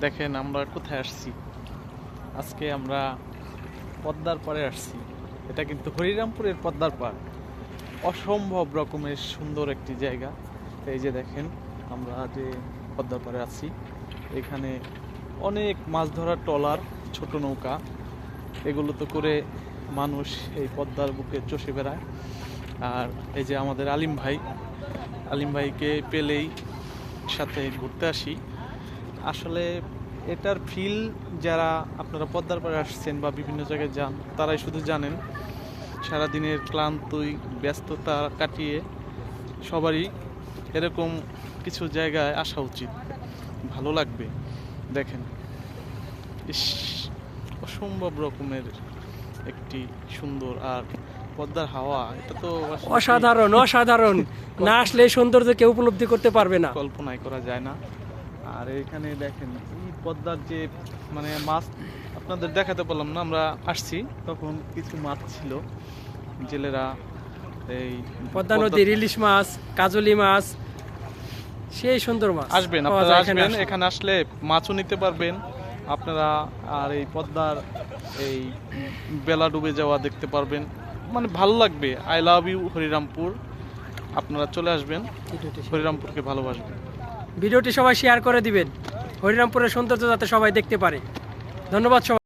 দেখেন আমরা কোথায় আসছি। আজকে আমরা পদ্মার পাড়ে আসছি। এটা কিন্তু হরিরামপুরের পদ্মার পাড়। অসম্ভব রকমের সুন্দর একটি জায়গা। এই যে দেখেন আমরা যে পদ্মার পাড়ে আছি, এখানে অনেক মাছ ধরার ট্রলার, ছোট নৌকা, এগুলোতে করে মানুষ এই পদ্মার বুকে চষে বেড়ায়। আর এই যে আমাদের আলিম ভাইকে পেলেই সাথে ঘুরতে আসি। আসলে এটার ফিল যারা আপনারা পদ্মার পাড়ে আসছেন বা বিভিন্ন জায়গায় যান তারাই শুধু জানেন। সারাদিনের ক্লান্তি ব্যস্ততা কাটিয়ে সবারই এরকম কিছু জায়গায় আসা উচিত, ভালো লাগবে। দেখেন, ইস, অসম্ভব রকমের একটি সুন্দর। আর পদ্মার হাওয়া, এটা তো আসলে অসাধারণ অসাধারণ, না আসলে এই সৌন্দর্য কেউ উপলব্ধি করতে পারবে না। কল্পনাই করা যায় না। আর এখানে দেখেন এই পদ্মার যে মানে মাছ আপনাদের দেখাতে পারলাম না, আমরা আসছি তখন কিছু মাছ ছিল, জেলেরা এই পদ্মা নদীর ইলিশ মাছ, কাজলি মাছ, সেই সুন্দর মাছ আসবেন, পাওয়া আপনারা যায় এখানে আসবেন, আসলে। এখানে আসলে মাছও নিতে পারবেন আপনারা। আর এই পদ্মার এই বেলা ডুবে যাওয়া দেখতে পারবেন, মানে ভালো লাগবে। I love you Harirampur. আপনারা চলে আসবেন, হরিরামপুরকে ভালোবাসবেন। ভিডিওটি সবাই শেয়ার করে দিবেন, হরিরামপুরের সৌন্দর্য যাতে সবাই দেখতে পারে। ধন্যবাদ সবাই।